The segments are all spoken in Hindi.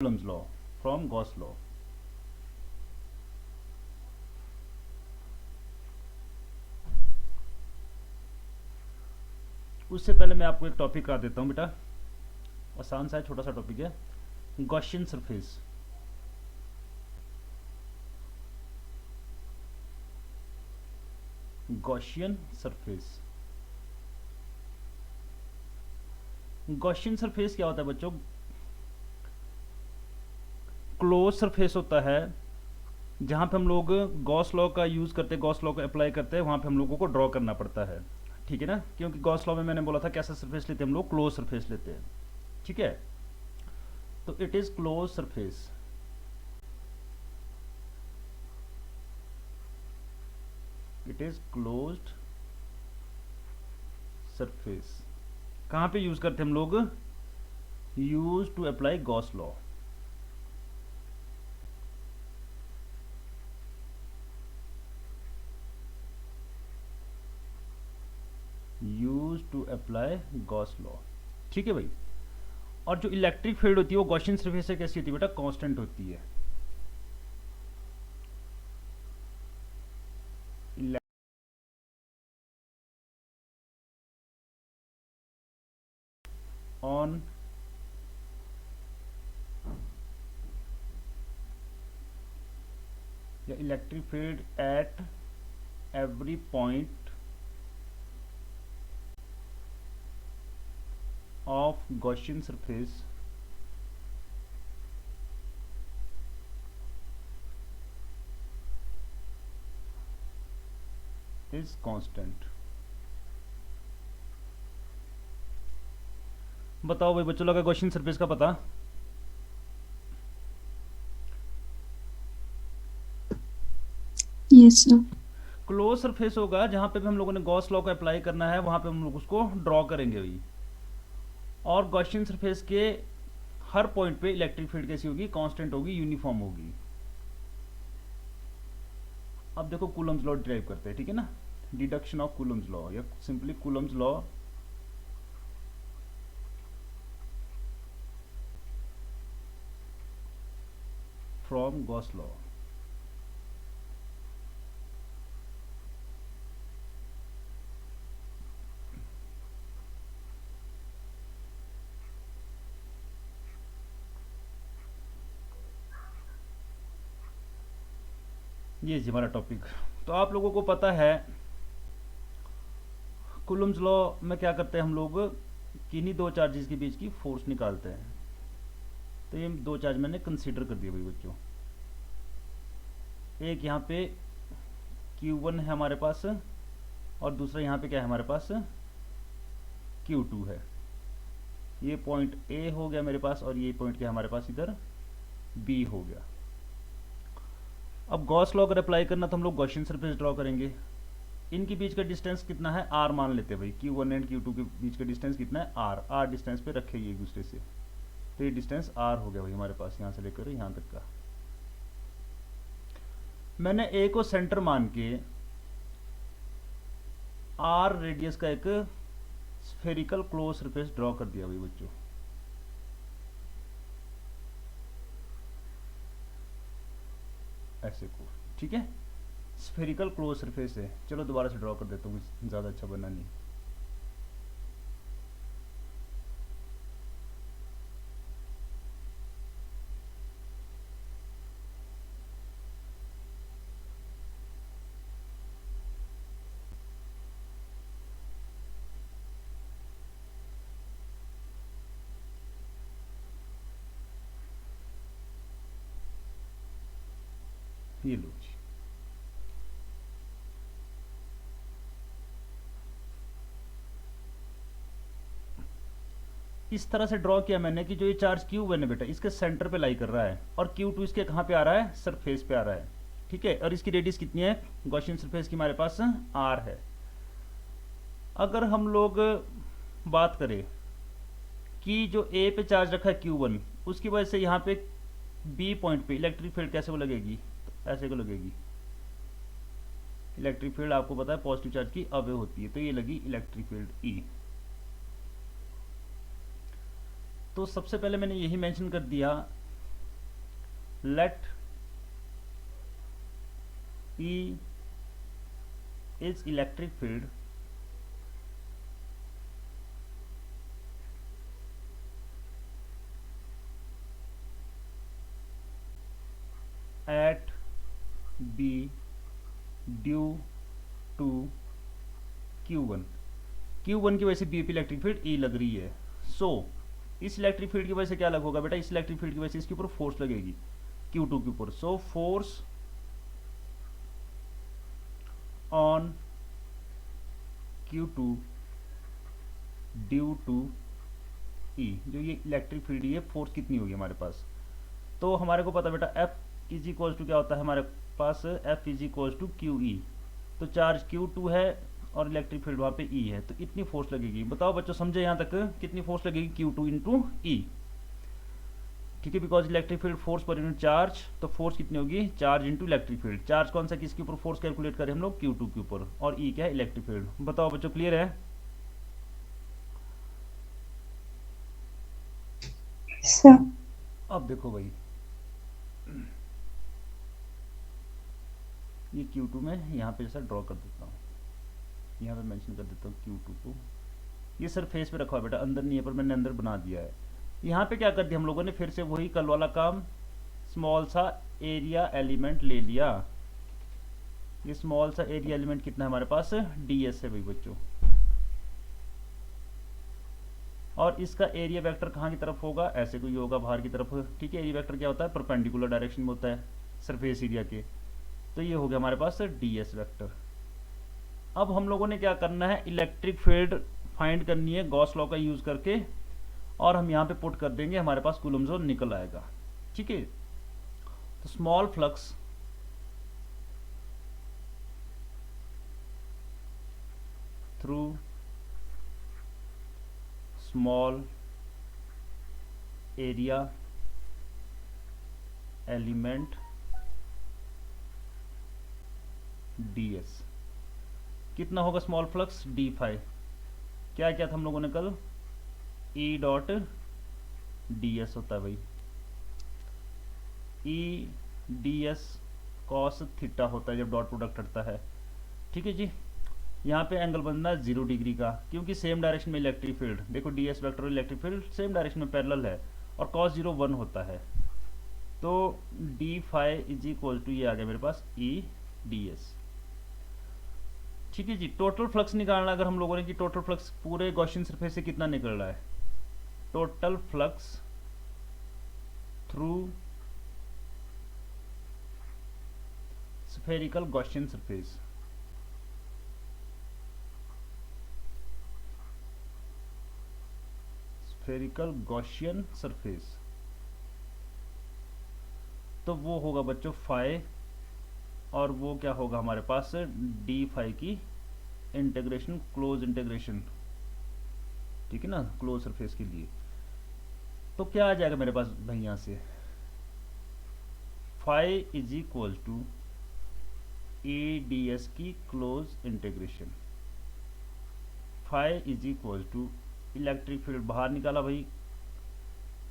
Coulomb's law from Gauss law. उससे पहले मैं आपको एक टॉपिक करा देता हूँ बेटा, आसान सा है, छोटा सा टॉपिक है, Gaussian surface. Gaussian surface, Gaussian surface क्या होता है बच्चों? क्लोज सरफेस होता है जहाँ पे हम लोग गॉस लॉ का यूज़ करते हैं, गॉस लॉ को अप्लाई करते हैं, वहाँ पे हम लोगों को ड्रॉ करना पड़ता है, ठीक है ना? क्योंकि गॉस लॉ में मैंने बोला था कैसा सरफेस लेते हैं हम लोग, क्लोज सरफेस लेते हैं, ठीक है? तो it is close surface. It is closed surface. कहाँ पे यूज़ करते हैं हम लोग? Use to apply Gauss law. Use to apply Gauss law, ठीक है भाई। और जो इलेक्ट्रिक फील्ड होती है वो गॉसियन सरफेस से कैसी होती है बेटा? कांस्टेंट होती है। On electric field at every point of Gaussian surface is constant. बताओ भाई बच्चों, लगा गॉसियन सरफेस का पता? Yes sir. क्लोज सरफेस होगा जहां पे भी हम लोगों ने गॉस लॉ को अप्लाई करना है, वहां पे हम लोग उसको ड्रॉ करेंगे भाई। और गॉसियन सरफेस के हर पॉइंट पे इलेक्ट्रिक फील्ड कैसी होगी? कांस्टेंट होगी, यूनिफॉर्म होगी। अब देखो कूलम्स लॉ डिराइव करते हैं, ठीक है ना? डिडक्शन ऑफ कूलम्स लॉ या simply Coulomb's law from Gauss law. ये जी हमारा टॉपिक। तो आप लोगों को पता है कूलम्स लॉ में क्या करते हैं हम लोग? किन्हीं दो चार्जेस के बीच की फोर्स निकालते हैं। तो ये दो चार्ज मैंने कंसीडर कर दिया भाई बच्चों। एक यहाँ पे Q1 है हमारे पास, और दूसरा यहाँ पे क्या है हमारे पास? Q2 है। ये पॉइंट A हो गया मेरे पास, और ये पॉइंट क्या हमारे पास इधर B हो गया। अब गॉस लॉ अगर अप्लाई करना तो हम लोग गॉसियन सरफेस ड्रॉ करेंगे। इनके बीच का डिस्टेंस कितना है? R मान लेते हैं भाई। Q1 एंड Q2 के बीच का डिस्टेंस कितना है? R डिस्टेंस पे रखेगी एक दूसरे से। तो ये डिस्टेंस R हो गया भाई हमारे पास, यहाँ से लेकर यहाँ तक का। मैंने A को सेंटर मान के R रेडियस का एक स्फेरिकल क्लोज सरफेस ड्रॉ कर दिया भाई बच्चों। ऐसे को, ठीक है? स्फेरिकल क्लोज सरफेस है। चलो दोबारा से ड्रॉ कर देता हूँ, ज़्यादा अच्छा बना नहीं। ये लो जी। इस तरह से ड्रॉ किया मैंने कि जो ये चार्ज Q1 है बेटा, इसके सेंटर पे लाई कर रहा है, और Q2 इसके कहाँ पे आ रहा है? सरफेस पे आ रहा है, ठीक है? और इसकी रेडियस कितनी है गॉसियन सरफेस की? हमारे पास R है। अगर हम लोग बात करें कि जो A पे चार्ज रखा है Q1, उसकी वजह से यहाँ पे B पॉइंट पे इलेक्ट्रिक फील्ड कैसे को लगेगी? तो ऐसे को लगेगी। इलेक्ट्रिक फील्ड आपको पता है पॉजिटिव चार्ज की अवे होती है, तो ये लगी इलेक्ट्रिक फील्ड E। तो सबसे पहले मैंने यही मेंशन कर दिया let E is electric field at B due to Q1। Q1 की वजह से बी पे इलेक्ट्रिक फील्ड ई लग रही है। सो इस इलेक्ट्रिक फील्ड की वजह से क्या लग होगा बेटा, इस इलेक्ट्रिक फील्ड की वजह से इसके ऊपर फोर्स लगेगी Q2 के ऊपर। So force on Q2 due to E, जो ये इलेक्ट्रिक फील्ड है फोर्स कितनी होगी हमारे पास। तो हमारे को पता बेटा F इज इक्वल टू क्या होता है हमारे पास, F is equal to q E. तो चार्ज Q2 है और इलेक्ट्रिक फील्ड वहाँ पे E है, तो इतनी फोर्स लगेगी। बताओ बच्चों समझे यहाँ तक कितनी फोर्स लगेगी, Q2 इंटू ई। ठीक है, because electric field force per unit charge, तो फोर्स कितनी होगी, charge into electric field. Charge कौन सा, किसके ऊपर फोर्स कैलकुलेट करें हम लोग, Q2 के ऊपर, और E क्या है, इलेक्ट्रिक फील्ड। बताओ बच्चों क्लियर है। अब देखो भाई, ये Q2 में यहाँ पे जैसा ड्रॉ कर देता हूँ, यहाँ पे मेंशन कर देता हूँ Q2 को। ये सरफेस पे रखा हुआ बेटा, अंदर नहीं है पर मैंने अंदर बना दिया है। यहाँ पे क्या कर दिया हम लोगों ने, फिर से वही कल वाला काम, स्मॉल सा एरिया एलिमेंट ले लिया। ये स्मॉल सा एरिया एलिमेंट कितना है हमारे पास, ds है भाई बच्चों। और इसका एरिया वेक्टर कहाँ की तरफ होगा, ऐसे कोई होगा बाहर की तरफ। ठीक है, एरिया वेक्टर क्या होता है, परपेंडिकुलर डायरेक्शन में होता है सरफेस एरिया के। तो ये हो गया हमारे पास ds वेक्टर। अब हम लोगों ने क्या करना है, इलेक्ट्रिक फील्ड फाइंड करनी है गॉस लॉ का यूज करके, और हम यहाँ पे पुट कर देंगे, हमारे पास कूलम्ब जोन निकल आएगा। ठीक है, तो small flux through small area element ds कितना होगा, स्मॉल फ्लक्स d5। क्या क्या था हम लोगों ने कल, E डॉट ds होता है भाई, E ds कॉस थीटा होता है जब डॉट प्रोडक्ट हटता है। ठीक है जी, यहाँ पे एंगल बनना है 0 डिग्री का, क्योंकि सेम डायरेक्शन में इलेक्ट्रिक फील्ड, देखो ds वेक्टर और इलेक्ट्रिक फील्ड सेम डायरेक्शन में पैरेलल है, और कॉस 0 1 होता है। तो d5 इज इक्वल टू ये आ गया मेरे पास E ds। ठीक है जी, टोटल फ्लक्स निकालना अगर हम लोगों ने, कि टोटल फ्लक्स पूरे गॉसियन सरफेस से कितना निकल रहा है, total flux through spherical Gaussian surface. Spherical Gaussian surface, तो वो होगा बच्चों फाई, और वो क्या होगा हमारे पास d5 की इंटीग्रेशन, क्लोज इंटीग्रेशन। ठीक है ना, क्लोज सरफेस के लिए। तो क्या आ जाएगा मेरे पास भाई, यहाँ से phi is equal to A D S की close integration. Phi is equal to electric field बाहर निकाला भाई,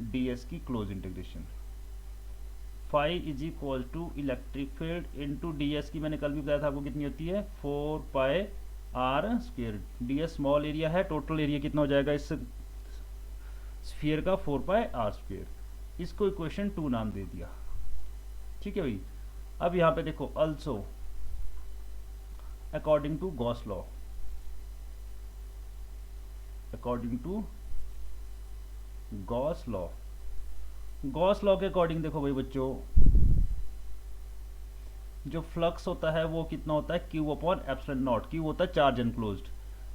डी एस की close integration. Phi is equal to electric field into D S की, मैंने कल भी बताया था आपको कितनी होती है, 4 pi r square. D S small area है, टोटल एरिया कितना हो जाएगा इस स्फीयर का, 4 पाई आर स्क्वेयर। इसको इक्वेशन 2 नाम दे दिया। ठीक है भाई, अब यहाँ पे देखो, also according to Gauss law, according to Gauss law, Gauss law के अकॉर्डिंग देखो भाई बच्चों, जो फ्लक्स होता है वो कितना होता है, Q upon epsilon not. Q होता है चार्ज एनक्लोज्ड।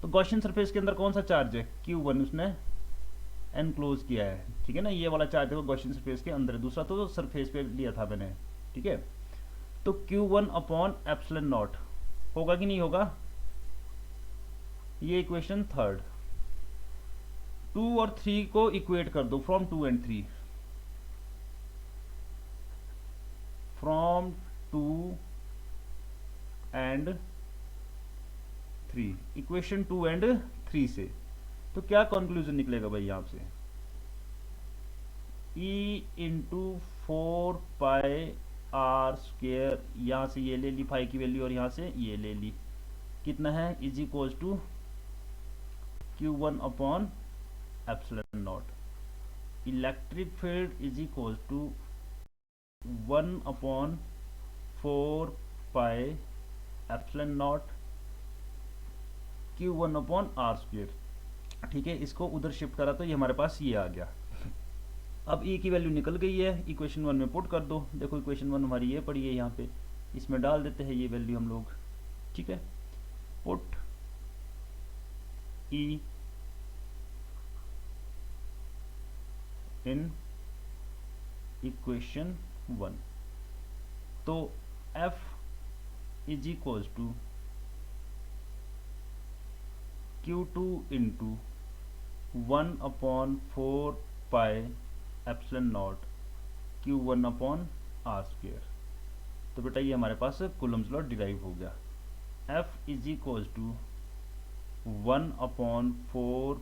तो गॉसियन सरफेस के अंदर कौन सा चार्ज है, Q1 उसने एनक्लोज किया है। ठीक है ना, ये वाला चार्ज देखो गॉसियन सरफेस के अंदर है, दूसरा तो सरफेस पे लिया था मैंने। ठीक है, तो Q1 अपॉन एप्सिलॉन नॉट होगा कि नहीं होगा, ये इक्वेशन थर्ड। 2 और 3 को इक्वेट कर दो, from 2 and 3, from 2 and 3, equation 2 and 3 से। तो क्या कंक्लूजन निकलेगा भाई यहाँ से, E इंटू 4πr², यहाँ से ये ले ली फाई की वैल्यू और यहाँ से ये ले ली, कितना है is equals to Q1 upon epsilon naught. Electric field is equals to 1 upon 4 epsilon naught Q1 upon r²। ठीक है, इसको उधर शिफ्ट करा तो ये हमारे पास ये आ गया। अब E की वैल्यू निकल गई है, इक्वेशन 1 में पुट कर दो। देखो इक्वेशन 1 हमारी ये पड़ी है यहाँ पे, इसमें डाल देते हैं ये वैल्यू हम लोग। ठीक है, पुट E इन इक्वेशन 1, तो F is equals to Q2 into 1 upon 4 epsilon naught Q1 upon r²। तो बेटा ये हमारे पास कूलम्स लॉ डिराइव हो गया। F is equals to 1 upon 4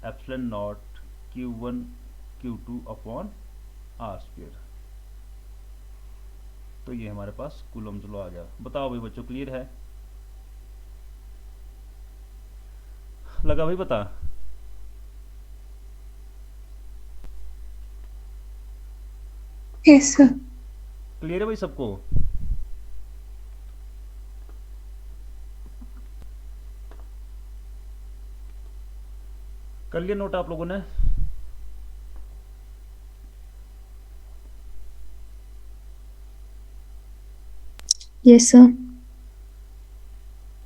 epsilon naught Q1 Q2 upon r²। तो ये हमारे पास कूलम्स लॉ आ गया। बताओ भाई बच्चों, क्लियर है? लगा भाई बता? Yes sir. क्लियर है भाई सबको? कर लिया नोट आप लोगों ने? Yes sir.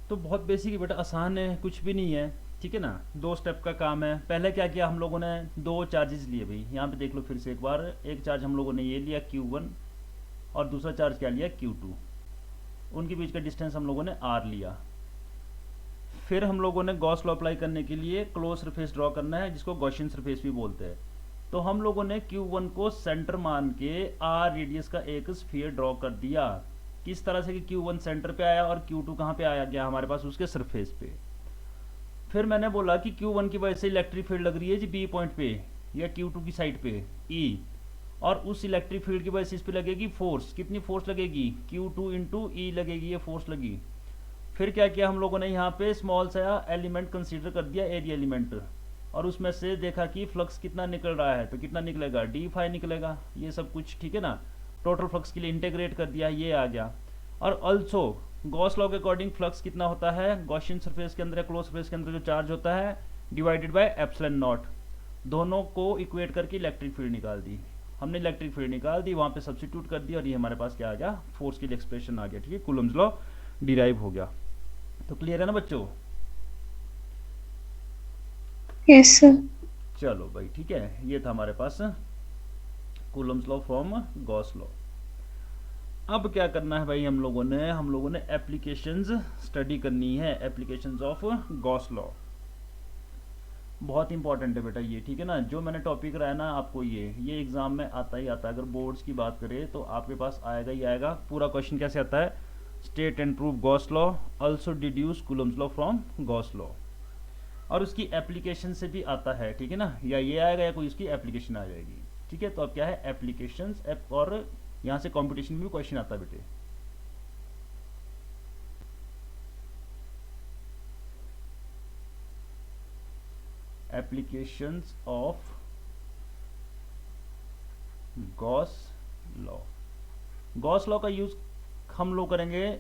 तो बहुत बेसिक है बेटा, आसान है, कुछ भी नहीं है। ठीक है ना, 2 स्टेप का काम है। पहले क्या किया हम लोगों ने, 2 चार्जेस लिए भाई। यहाँ पे देख लो फिर से एक बार, एक चार्ज हम लोगों ने ये लिया Q1 और दूसरा चार्ज क्या लिया Q2। उनके बीच का डिस्टेंस हम लोगों ने R लिया। फिर हम लोगों ने गॉस लॉ अप्लाई करने के लिए क्लोज सरफेस ड्रॉ करना है, जिसको गॉसियन सरफेस भी बोलते हैं। तो हम लोगों ने Q1 को सेंटर मान के R रेडियस का एक स्फीयर ड्रॉ कर दिया। किस तरह से कि Q1 सेंटर पे आया और Q2 कहाँ पे आया गया हमारे पास, उसके सरफेस पे। फिर मैंने बोला कि Q1 की वजह से इलेक्ट्रिक फील्ड लग रही है जी B पॉइंट पे या Q2 की साइड पे E, और उस इलेक्ट्रिक फील्ड की वजह से इस पे लगेगी फोर्स। कितनी फोर्स लगेगी? Q2 इंटू E लगेगी, ये फोर्स लगी। फिर क्या किया हम लोगों ने, यहाँ पे स्मॉल सा एलिमेंट कंसीडर कर दिया, एरिया एलिमेंट, और उसमें से देखा कि फ्लक्स कितना निकल रहा है। तो कितना निकलेगा? d∅ निकलेगा, ये सब कुछ। ठीक है ना, टोटल फ्लक्स के लिए इंटीग्रेट कर दिया, ये आ गया। और ऑल्सो गॉस लॉ के अकॉर्डिंग फ्लक्स कितना होता है गॉसियन सरफेस के अंदर, क्लोज सरफेस के अंदर जो चार्ज होता है, डिवाइडेड बाय एप्सिलॉन नॉट। दोनों को इक्वेट करके इलेक्ट्रिक फील्ड निकाल दी हमने। इलेक्ट्रिक फील्ड निकाल दी, वहाँ पे सब्स्टिट्यूट कर दिया, और ये हमारे पास क्या आ गया? फोर्स के लिए एक्सप्रेशन आ गया। ठीक है, कूलम्स लॉ डिराइव हो गया। तो क्लियर है ना बच्चों? Yes sir. चलो भाई ठीक है, ये था हमारे पास Coulomb's law from Gauss law. अब क्या करना है भाई, हम लोगों ने एप्लीकेशंस स्टडी करनी है, एप्लीकेशंस ऑफ गॉस लॉ। बहुत इंपॉर्टेंट है बेटा ये। ठीक है ना, जो मैंने टॉपिक कराया ना आपको, ये एग्जाम में आता ही आता है। अगर बोर्ड्स की बात करें तो आपके पास आएगा ही आएगा। पूरा क्वेश्चन कैसे आता है? State and prove Gauss law, also deduce Coulomb's law from Gauss law. और उसकी एप्लीकेशन से भी आता है। ठीक है ना, या ये आएगा या कोई उसकी एप्लीकेशन आ जाएगी। ठीक है, तो अब क्या है, एप्लीकेशंस और यहाँ से कॉम्पिटिशन में भी क्वेश्चन आता है बेटे। Applications of Gauss law. Gauss law का यूज हम लोग करेंगे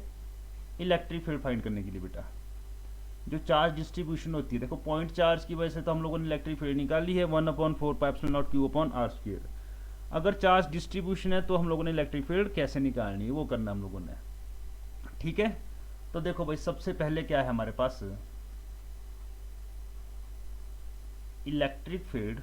इलेक्ट्रिक फील्ड फाइंड करने के लिए बेटा। जो चार्ज डिस्ट्रीब्यूशन होती है, देखो पॉइंट चार्ज की वजह से तो हम लोगों ने इलेक्ट्रिक फील्ड निकाली है 1/4 Q अपॉन r²। अगर चार्ज डिस्ट्रीब्यूशन है तो हम लोगों ने इलेक्ट्रिक फील्ड कैसे निकालनी है वो करना हम लोगों ने। ठीक है, तो देखो भाई सबसे पहले क्या है हमारे पास, electric field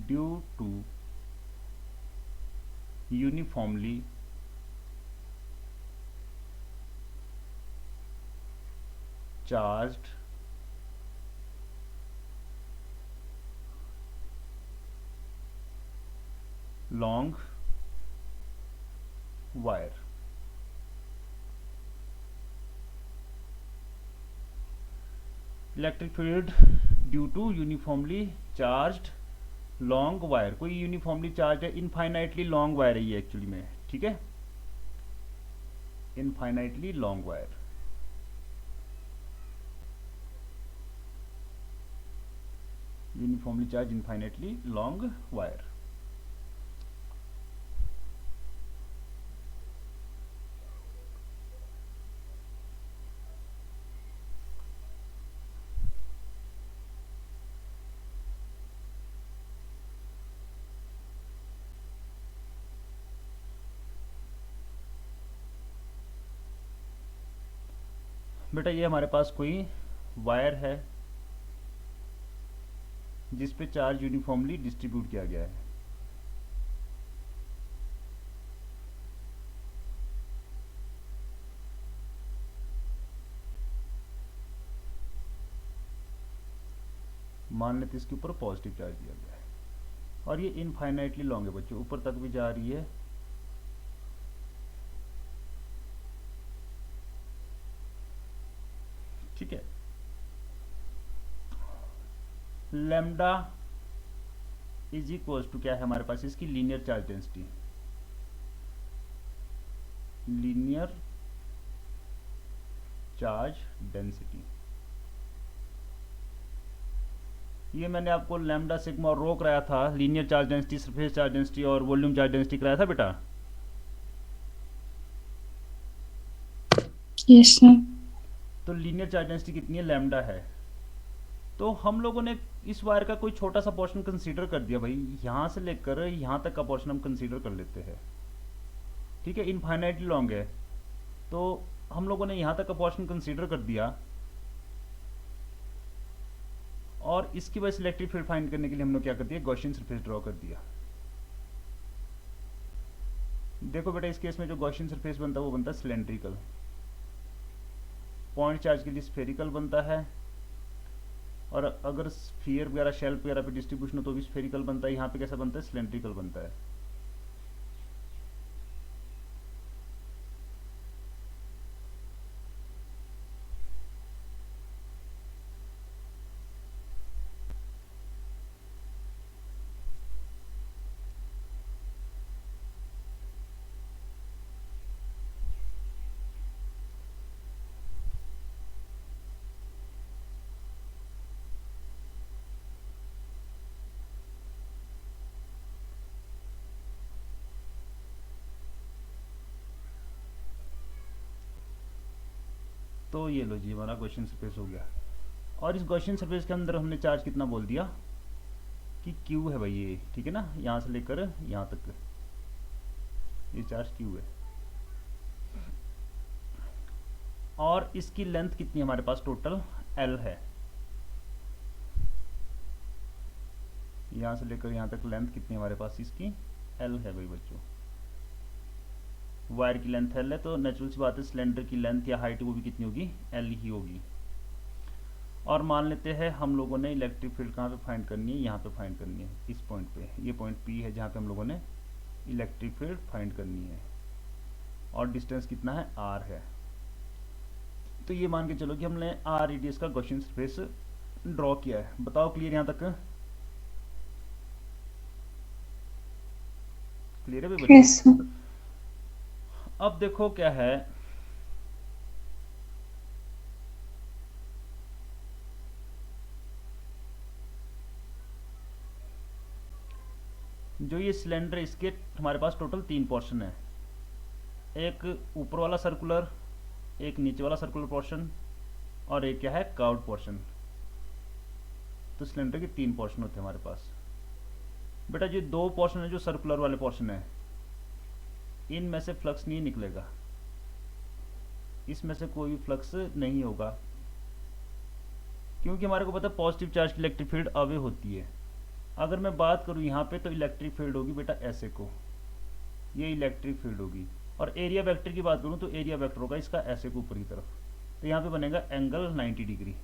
due to uniformly charged long wire. Electric field due to uniformly charged long wire, कोई यूनिफॉर्मली चार्ज है, इनफाइनाइटली लॉन्ग वायर है ये एक्चुअली में, ठीक है, infinitely long wire. Uniformly charge infinitely long wire. बेटा ये हमारे पास कोई वायर है जिस पे चार्ज यूनिफॉर्मली डिस्ट्रीब्यूट किया गया है। मान लेते इसके ऊपर पॉजिटिव चार्ज दिया गया है और ये इनफाइनाइटली लॉन्ग है बच्चों, ऊपर तक भी जा रही है। ठीक है, लैम्डा इज इक्वल्स टू क्या है हमारे पास, इसकी linear charge density, linear charge density. ये मैंने आपको लैम्डा सिग्मा और रो कराया था, linear charge density, surface charge density और वॉल्यूम चार्ज डेंसिटी कराया था बेटा। Yes sir. तो लीनियर चार्ज डेंसिटी कितनी है, लैम्डा है। तो हम लोगों ने इस वायर का कोई छोटा सा पोर्शन कंसीडर कर दिया भाई, यहाँ से लेकर यहाँ तक का पोर्शन हम कंसीडर कर लेते हैं, ठीक है, इनफाइनाइटली लॉन्ग है। तो हम लोगों ने यहाँ तक का पोर्शन कंसीडर कर दिया और इसकी वजह से इलेक्ट्रिक फील्ड फाइंड करने के लिए हमने क्या कर दिया, गॉसियन सरफेस ड्रॉ कर दिया। देखो बेटा इस केस में जो गॉसियन सरफेस बनता है वो बनता है सिलेंड्रिकल, पॉइंट चार्ज के लिए स्फेरिकल बनता है, और अगर स्फीयर वगैरह शेल वगैरह पे डिस्ट्रीब्यूशन हो तो भी स्फेरिकल बनता है। यहाँ पे कैसा बनता है, सिलेंड्रिकल बनता है। तो ये लो जी हमारा गॉसियन सरफेस हो गया, और इस गॉसियन सरफेस के अंदर हमने चार्ज कितना बोल दिया कि Q है भाई ये, ठीक है ना, यहाँ से लेकर यहाँ तक ये चार्ज Q है। और इसकी लेंथ कितनी हमारे पास टोटल L है, यहाँ से लेकर यहाँ तक लेंथ कितनी हमारे पास इसकी L है भाई बच्चों। वायर की लेंथ L है तो नेचुरल सी बात है सिलेंडर की लेंथ या हाइट वो भी कितनी होगी, L ही होगी। और मान लेते हैं हम लोगों ने इलेक्ट्रिक फील्ड कहाँ पे फाइंड करनी है, यहाँ पे फाइंड करनी है, इस पॉइंट पे, ये पॉइंट P है जहाँ पे हम लोगों ने इलेक्ट्रिक फील्ड फाइंड करनी है, और डिस्टेंस कितना है, R है। तो ये मान के चलो कि हमने R रेडियस का गॉसियन सरफेस ड्रॉ किया है। बताओ क्लियर यहाँ तक, क्लियर है भाई बच्चों? Yes sir. अब देखो क्या है, जो ये सिलेंडर इसके हमारे पास टोटल 3 पोर्शन है, एक ऊपर वाला सर्कुलर, एक नीचे वाला सर्कुलर पोर्शन, और एक क्या है, कर्व्ड पोर्शन। तो सिलेंडर के 3 पोर्शन होते हैं हमारे पास। बेटा जो 2 पोर्शन है, जो सर्कुलर वाले पोर्शन है, इनमें से फ्लक्स नहीं निकलेगा, इसमें से कोई भी फ्लक्स नहीं होगा, क्योंकि हमारे को पता है पॉजिटिव चार्ज की इलेक्ट्रिक फील्ड अवे होती है। अगर मैं बात करूँ यहाँ पे तो इलेक्ट्रिक फील्ड होगी बेटा ऐसे को, ये इलेक्ट्रिक फील्ड होगी, और एरिया वेक्टर की बात करूँ तो एरिया वेक्टर होगा इसका ऐसे को ऊपर की तरफ, तो यहाँ पे बनेगा एंगल 90 डिग्री।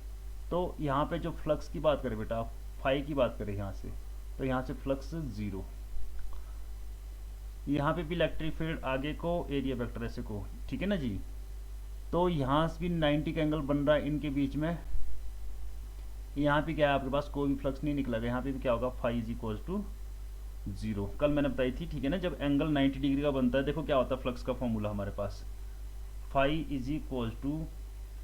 तो यहाँ पे जो फ्लक्स की बात करें बेटा, फाई की बात करें यहाँ से, तो यहाँ से फ्लक्स 0, यहाँ पे भी इलेक्ट्रिक फील्ड आगे को, एरिया वेक्टर ऐसे को, ठीक है ना जी। तो यहाँ से भी 90 का एंगल बन रहा है इनके बीच में, यहाँ पे क्या है आपके पास कोई भी फ्लक्स नहीं निकलेगा, यहाँ पे भी क्या होगा फाई इज इक्वल टू 0। कल मैंने बताई थी, ठीक है ना, जब एंगल 90 डिग्री का बनता है, देखो क्या होता है फ्लक्स का फॉर्मूला हमारे पास, phi is equal to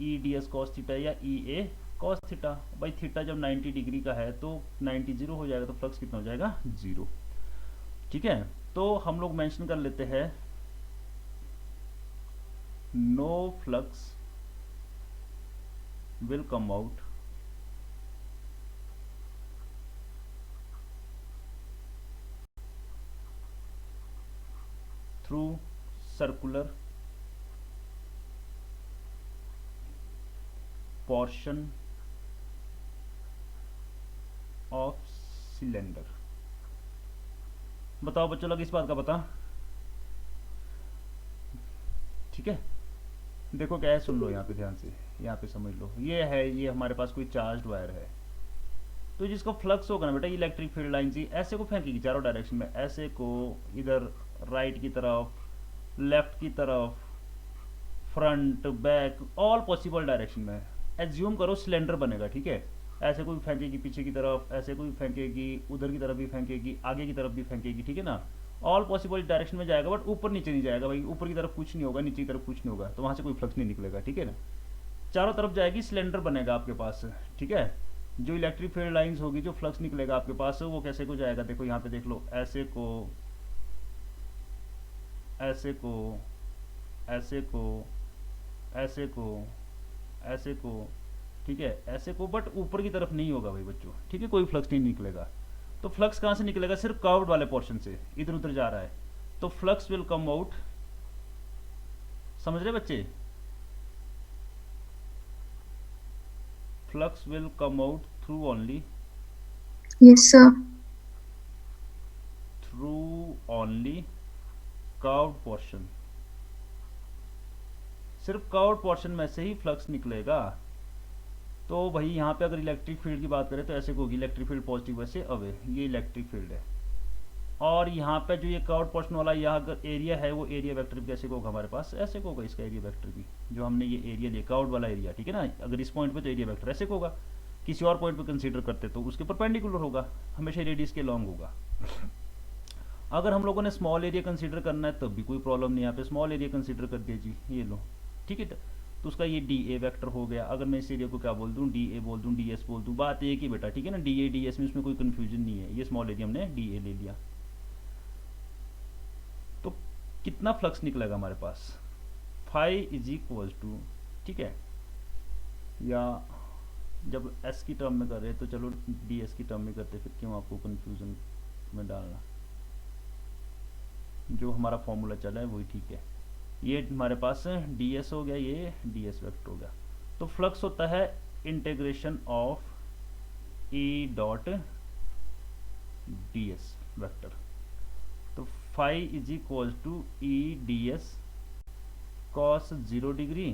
E D S cos theta या ई ए कॉस थीटा। भाई थीटा जब 90 डिग्री का है तो 90 जीरो हो जाएगा, तो फ्लक्स कितना हो जाएगा 0। ठीक है, तो हम लोग मेंशन कर लेते हैं no flux will come out through circular portion of cylinder. बताओ बच्चों, लग इस बात का पता? ठीक है, देखो क्या है, सुन लो यहाँ पे ध्यान से, यहाँ पे समझ लो, ये है, ये हमारे पास कोई चार्ज्ड वायर है, तो जिसको फ्लक्स होगा ना बेटा, इलेक्ट्रिक फील्ड लाइन से ऐसे को फेंकेगी चारों डायरेक्शन में, ऐसे को इधर राइट की तरफ, लेफ्ट की तरफ, front back, all possible direction में। एज्यूम करो सिलेंडर बनेगा, ठीक है, ऐसे कोई फेंकेगी पीछे की तरफ, ऐसे कोई फेंकेगी उधर की तरफ भी फेंकेगी, आगे की तरफ भी फेंकेगी, ठीक है ना, ऑल पॉसिबल डायरेक्शन में जाएगा, बट ऊपर नीचे नहीं जाएगा भाई, ऊपर की तरफ कुछ नहीं होगा, नीचे की तरफ कुछ नहीं होगा, तो वहाँ से कोई फ्लक्स नहीं निकलेगा, ठीक है ना, चारों तरफ जाएगी, सिलेंडर बनेगा आपके पास। ठीक है, जो इलेक्ट्रिक फील्ड लाइंस होगी, जो फ्लक्स निकलेगा आपके पास, वो कैसे को जाएगा, देखो यहाँ पे देख लो, ऐसे को, ऐसे को, ऐसे को, ऐसे को, ऐसे को, ठीक है, ऐसे को, बट ऊपर की तरफ नहीं होगा भाई बच्चों, ठीक है, कोई फ्लक्स नहीं निकलेगा। तो फ्लक्स कहाँ से निकलेगा, सिर्फ कर्व्ड वाले पोर्शन से, इधर उधर जा रहा है, तो फ्लक्स विल कम आउट, समझ रहे बच्चे, flux will come out through only, Yes, sir. Through only curved portion, सिर्फ कर्व्ड पोर्शन में से ही फ्लक्स निकलेगा। तो भाई यहाँ पे अगर इलेक्ट्रिक फील्ड की बात करें तो ऐसे को होगी, इलेक्ट्रिक फील्ड पॉजिटिव वैसे अवे, ये इलेक्ट्रिक फील्ड है, और यहाँ पे जो ये कर्व्ड पोर्शन वाला यह अगर एरिया है, वो एरिया वेक्टर भी कैसे को होगा हमारे पास, ऐसे को होगा, इसका एरिया वेक्टर भी, जो हमने ये एरिया लिया कर्व्ड वाला एरिया, ठीक है ना, अगर इस पॉइंट पे तो एरिया वेक्टर ऐसे को होगा, किसी और पॉइंट पे कंसीडर करते तो उसके परपेंडिकुलर होगा, हमेशा रेडियस के लॉन्ग होगा। अगर हम लोगों ने स्मॉल एरिया कंसीडर करना है तब भी कोई प्रॉब्लम नहीं, यहाँ पे स्मॉल एरिया कंसीडर कर दिया जी, ये लो, ठीक है, तो उसका ये डी ए वैक्टर हो गया। अगर मैं इस एरिया को क्या बोल दूँ, डी ए बोल दूँ, डी एस बोल दूँ, बात एक ही बेटा, ठीक है ना, डी ए डी एस में उसमें कोई कन्फ्यूजन नहीं है, ये स्मॉल एरिया हमने डी ए ले लिया। तो कितना फ्लक्स निकलेगा हमारे पास, फाई इज इक्वल टू, ठीक है, या जब एस की टर्म में कर रहे हैं तो चलो डी एस की टर्म में करते, फिर क्यों आपको कन्फ्यूजन में डालना, जो हमारा फॉर्मूला चला है वही ठीक है। ये हमारे पास डी एस हो गया, ये डी एस वेक्टर हो गया, तो फ्लक्स होता है integration of E dot D S vector, तो phi is equal to E D S cos 0 degree,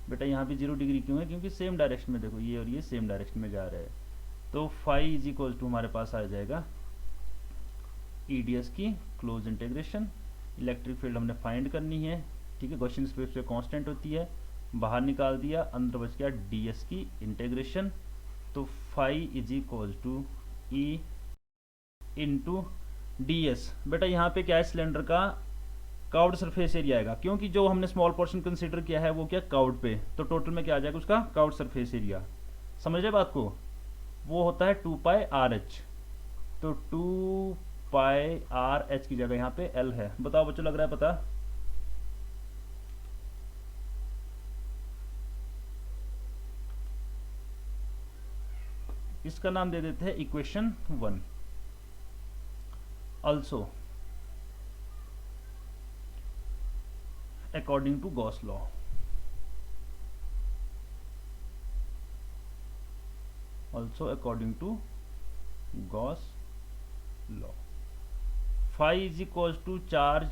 बेटा यहाँ पे 0 डिग्री क्यों है, क्योंकि सेम डायरेक्शन में, देखो ये और ये सेम डायरेक्शन में जा रहे हैं, तो फाई इज इक्वल टू हमारे पास आ जाएगा ई डी एस की क्लोज इंटीग्रेशन, इलेक्ट्रिक फील्ड हमने फाइंड करनी है, ठीक है, गॉसियन स्पेस पे कांस्टेंट होती है, बाहर निकाल दिया, अंदर बच गया डी एस की इंटीग्रेशन, तो phi is equal to E into D s, बेटा यहाँ पे क्या है, सिलेंडर का कर्व्ड सरफेस एरिया आएगा, क्योंकि जो हमने स्मॉल पोर्शन कंसीडर किया है वो क्या कर्व्ड पे, तो टोटल में क्या आ जाएगा उसका कर्व्ड सरफेस एरिया, समझ रहे बात को, वो होता है 2 पाई आर एच, तो 2 पाई आर एच की जगह यहाँ पे एल है। बताओ बच्चों, लग रहा है पता? इसका नाम दे देते हैं equation 1। Also according to Gauss law, also according to Gauss law, phi is equal to charge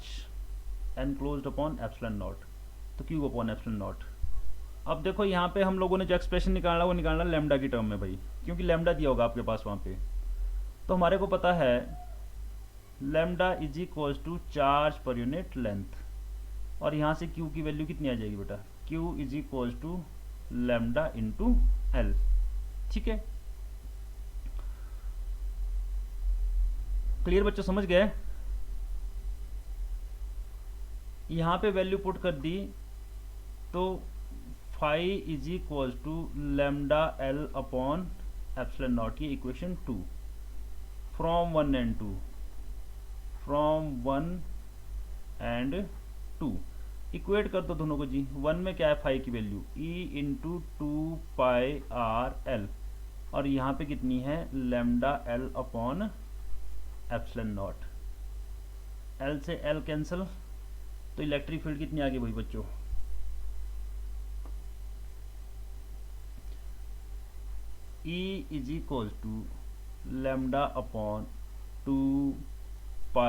enclosed upon epsilon naught, तो क्यू अपॉन एप्सिलॉन नॉट। अब देखो यहाँ पे हम लोगों ने जो एक्सप्रेशन निकाला वो निकालना लैम्डा की टर्म में भाई, क्योंकि लैम्डा दिया होगा आपके पास वहाँ पे, तो हमारे को पता है lambda is equal to charge per unit length, और यहाँ से क्यू की वैल्यू कितनी आ जाएगी बेटा, q is equal to lambda into l, ठीक है, क्लियर बच्चों, समझ गए? यहाँ पे वैल्यू पुट कर दी तो phi is equal to lambda L upon epsilon naught, ये equation 2 from 1 and 2, from 1 and 2। Equate कर दो दोनों को जी। 1 में क्या है फाई की value E into 2πr l, और यहाँ पे कितनी है lambda L upon epsilon naught. L से एल कैंसिल, तो इलेक्ट्रिक फील्ड कितनी आ गई वही बच्चों, E is equal to lambda upon 2π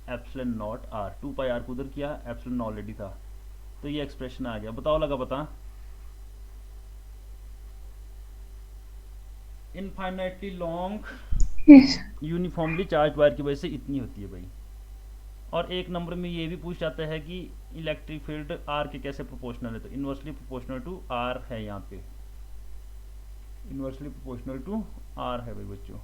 epsilon naught R. 2π R को उधर किया, एप्सिलॉन ऑलरेडी था, तो ये एक्सप्रेशन आ गया। बताओ लगा पता? Infinitely long Yes. Uniformly charge wire की वजह से इतनी होती है भाई। और एक नंबर में ये भी पूछ जाता है कि इलेक्ट्रिक फील्ड आर के कैसे प्रोपोर्शनल है, तो इन्वर्सली प्रोपोर्शनल टू आर है, यहाँ पे इन्वर्सली प्रोपोर्शनल टू आर है भाई बच्चों।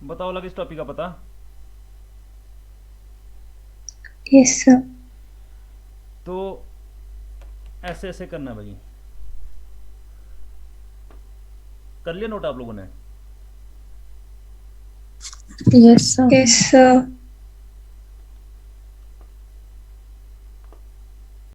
बताओ लगा इस टॉपिक का पता? Yes, sir. तो ऐसे ऐसे करना भाई। कर लिया नोट आप लोगों ने? Yes, sir. Yes, sir.